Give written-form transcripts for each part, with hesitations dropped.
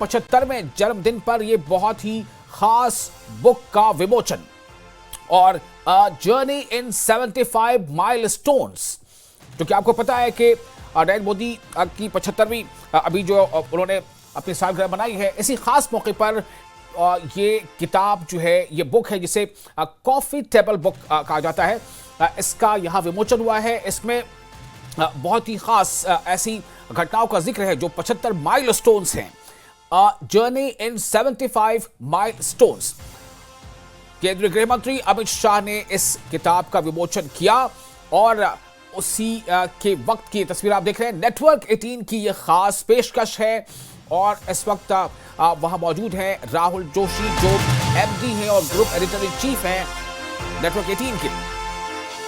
75वें जन्मदिन पर यह बहुत ही खास बुक का विमोचन और जर्नी इन 75 माइलस्टोन्स, जो कि आपको पता है कि नरेंद्र मोदी की 75वीं अभी जो उन्होंने अपनी सालगिरह बनाई है, इसी खास मौके पर ये किताब जो है, ये बुक है जिसे कॉफी टेबल बुक कहा जाता है, इसका यहाँ विमोचन हुआ है। इसमें बहुत ही खास ऐसी घटनाओं का जिक्र है जो 75 माइलस्टोन्स हैं। Journey in 75 milestones. केंद्रीय गृह मंत्री अमित शाह ने इस किताब का विमोचन किया और उसी के वक्त की तस्वीर आप देख रहे हैं। नेटवर्क 18 की यह खास पेशकश है और इस वक्त वहां मौजूद हैं राहुल जोशी, जो एमडी हैं और ग्रुप एडिटर इन चीफ हैं नेटवर्क 18 के।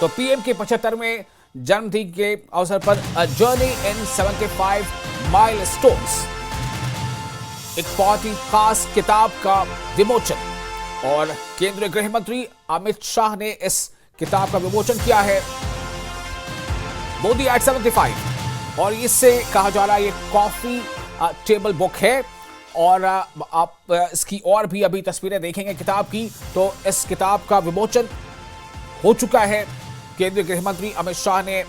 तो पीएम के 75वें जन्मदिन के अवसर पर जर्नी इन 75 माइलस्टोन्स, एक बहुत ही खास किताब का विमोचन, और केंद्रीय गृह मंत्री अमित शाह ने इस किताब का विमोचन किया है। मोदी एट 75, और इससे कहा जा रहा है ये कॉफी टेबल बुक है। और आप इसकी और भी अभी तस्वीरें देखेंगे किताब की, तो इस किताब का विमोचन हो चुका है। केंद्रीय गृह मंत्री अमित शाह ने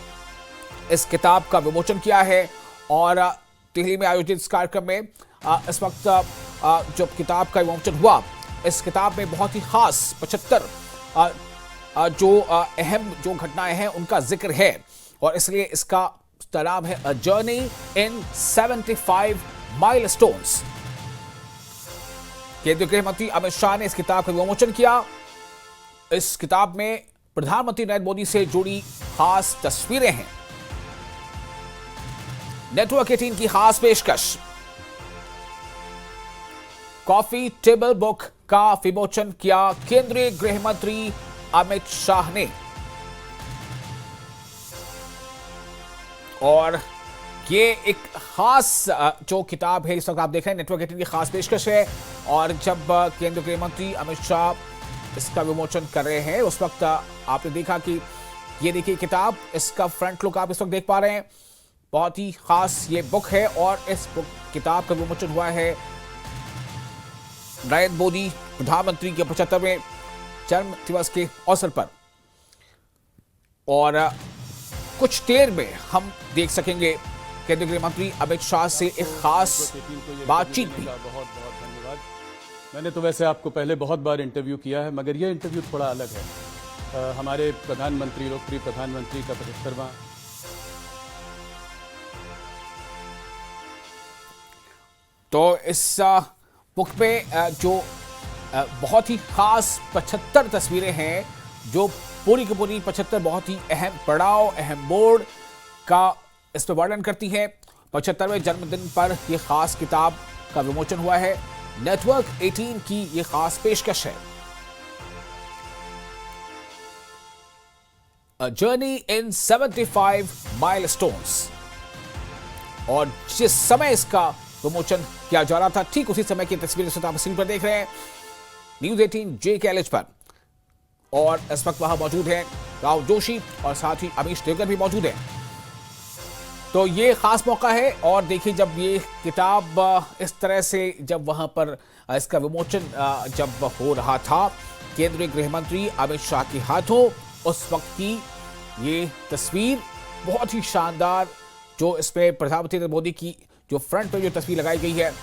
इस किताब का विमोचन किया है और दिल्ली में आयोजित इस कार्यक्रम में इस वक्त जो किताब का विमोचन हुआ, इस किताब में बहुत ही खास 75 जो अहम जो घटनाएं हैं उनका जिक्र है, और इसलिए इसका नाम है अ जर्नी इन 75 माइलस्टोन्स। केंद्रीय गृह मंत्री अमित शाह ने इस किताब का विमोचन किया। इस किताब में प्रधानमंत्री नरेंद्र मोदी से जुड़ी खास तस्वीरें हैं। नेटवर्क 18 की खास पेशकश, कॉफी टेबल बुक का विमोचन किया केंद्रीय गृह मंत्री अमित शाह ने। और ये एक खास जो किताब है, इस वक्त आप देख रहे हैं नेटवर्क 18 की खास पेशकश है। और जब केंद्रीय गृह मंत्री अमित शाह इसका विमोचन कर रहे हैं, उस वक्त आपने देखा कि ये देखिए किताब, इसका फ्रंट लुक आप इस वक्त देख पा रहे हैं। बहुत ही खास ये बुक है और इस बुक किताब का विमोचन हुआ है नरेंद्र मोदी प्रधानमंत्री के 75वें जन्म दिवस के अवसर पर। और कुछ देर में हम देख सकेंगे केंद्रीय गृह मंत्री अमित शाह से एक खास बातचीत भी। बहुत बहुत धन्यवाद। मैंने तो वैसे आपको पहले बहुत बार इंटरव्यू किया है, मगर यह इंटरव्यू थोड़ा अलग है। हमारे प्रधानमंत्री, लोकप्रिय प्रधानमंत्री का 75वां। तो इस बुक में जो बहुत ही खास 75 तस्वीरें हैं, जो पूरी की पूरी 75 बहुत ही अहम पड़ाव, अहम मोड़ का इस पर वर्णन करती है। 75वें जन्मदिन पर यह खास किताब का विमोचन हुआ है। नेटवर्क 18 की यह खास पेशकश है, अ जर्नी इन 75 माइलस्टोन्स। और जिस समय इसका विमोचन किया जा रहा था, ठीक उसी समय की तस्वीरें आप स्क्रीन पर देख रहे हैं न्यूज़ 18 JKLH पर। और इस वक्त वहां मौजूद हैं राहुल जोशी और साथ ही अमीश देवगन भी मौजूद हैं। तो ये खास मौका है। और देखिए, जब ये किताब इस तरह से जब वहां पर इसका विमोचन जब हो रहा था केंद्रीय गृह मंत्री अमित शाह के हाथों, उस वक्त की ये तस्वीर बहुत ही शानदार, जो इसमें प्रधानमंत्री नरेंद्र मोदी की जो फ्रंट पे जो तस्वीर लगाई गई है,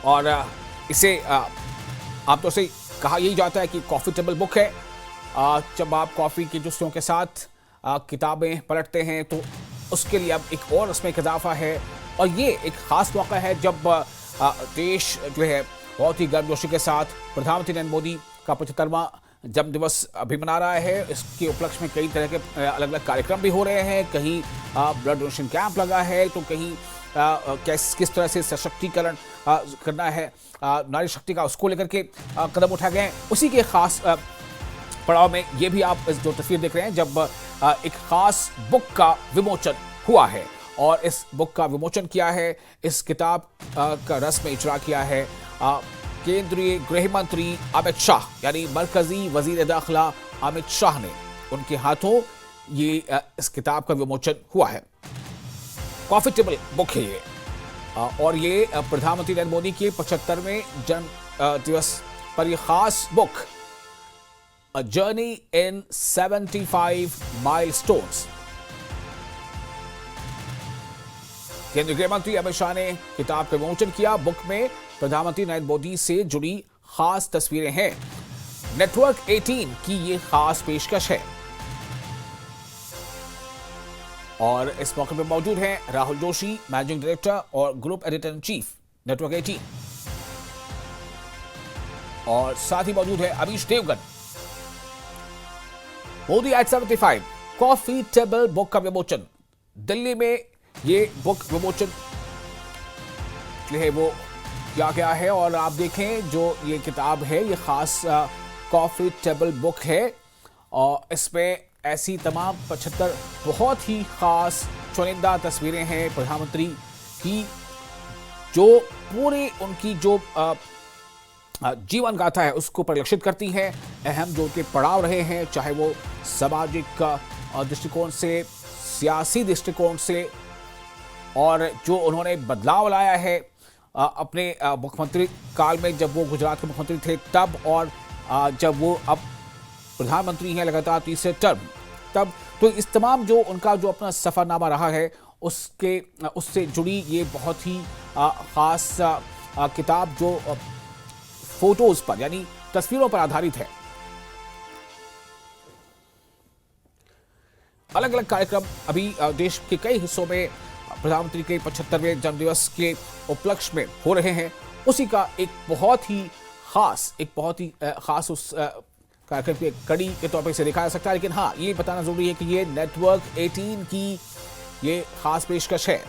और इसे आमतौर से कहा यही जाता है कि कॉफी टेबल बुक है। जब आप कॉफी की जुस्सों के साथ किताबें पलटते हैं तो उसके लिए अब एक और उसमें एक इजाफा है। और ये एक खास मौका है जब देश जो है बहुत ही गर्मजोशी के साथ प्रधानमंत्री नरेंद्र मोदी का 75वां जन्म दिवस अभी मना रहा है। इसके उपलक्ष्य में कई तरह के अलग अलग कार्यक्रम भी हो रहे हैं। कहीं ब्लड डोनेशन कैंप लगा है, तो कहीं किस तरह से सशक्तिकरण करना है नारी शक्ति का, उसको लेकर के कदम उठाए गए हैं। उसी के खास पड़ाव में ये भी आप जो तस्वीर देख रहे हैं, जब एक खास बुक का विमोचन हुआ है। और इस बुक का विमोचन किया है, इस किताब का रस्म इजरा किया है केंद्रीय गृह मंत्री अमित शाह, यानी मरकजी वजीर दाखिला अमित शाह ने। उनके हाथों ये इस किताब का विमोचन हुआ है। कॉफी टेबल बुक है ये, और ये प्रधानमंत्री नरेंद्र मोदी के 75वें जन्म दिवस पर ये खास book a journey in 75 milestones. केंद्रीय गृह मंत्री अमित शाह ने किताब का विमोचन किया। बुक में प्रधानमंत्री नरेंद्र मोदी से जुड़ी खास तस्वीरें हैं। नेटवर्क 18 की ये खास पेशकश है। और इस मौके पर मौजूद हैं राहुल जोशी, मैनेजिंग डायरेक्टर और group editor in chief network 18, और साथ ही मौजूद है Amish Devgan. Modi at 75 coffee table book का विमोचन। दिल्ली में ये बुक विमोचन है वो किया गया है, और आप देखें जो ये किताब है ये खास कॉफी टेबल बुक है, और इसमें ऐसी तमाम 75 बहुत ही खास चुनिंदा तस्वीरें हैं प्रधानमंत्री की, जो पूरी उनकी जो जीवन गाथा है उसको परिलक्षित करती हैं। अहम जो उनके पड़ाव रहे हैं, चाहे वो सामाजिक दृष्टिकोण से, सियासी दृष्टिकोण से, और जो उन्होंने बदलाव लाया है अपने मुख्यमंत्री काल में, जब वो गुजरात के मुख्यमंत्री थे तब, और जब वो अब प्रधानमंत्री हैं लगातार तीसरे टर्म तब, तो इस तमाम जो उनका जो अपना सफरनामा रहा है उससे जुड़ी ये बहुत ही खास किताब जो फोटोज पर यानी तस्वीरों पर आधारित है। अलग अलग कार्यक्रम अभी देश के कई हिस्सों में प्रधानमंत्री के 75वें जन्मदिवस के उपलक्ष्य में हो रहे हैं। उसी का एक बहुत ही खास उस कार्यक्रम की कड़ी के तौर पर इसे देखा जा सकता है। लेकिन हाँ, ये बताना जरूरी है कि ये नेटवर्क 18 की ये खास पेशकश है।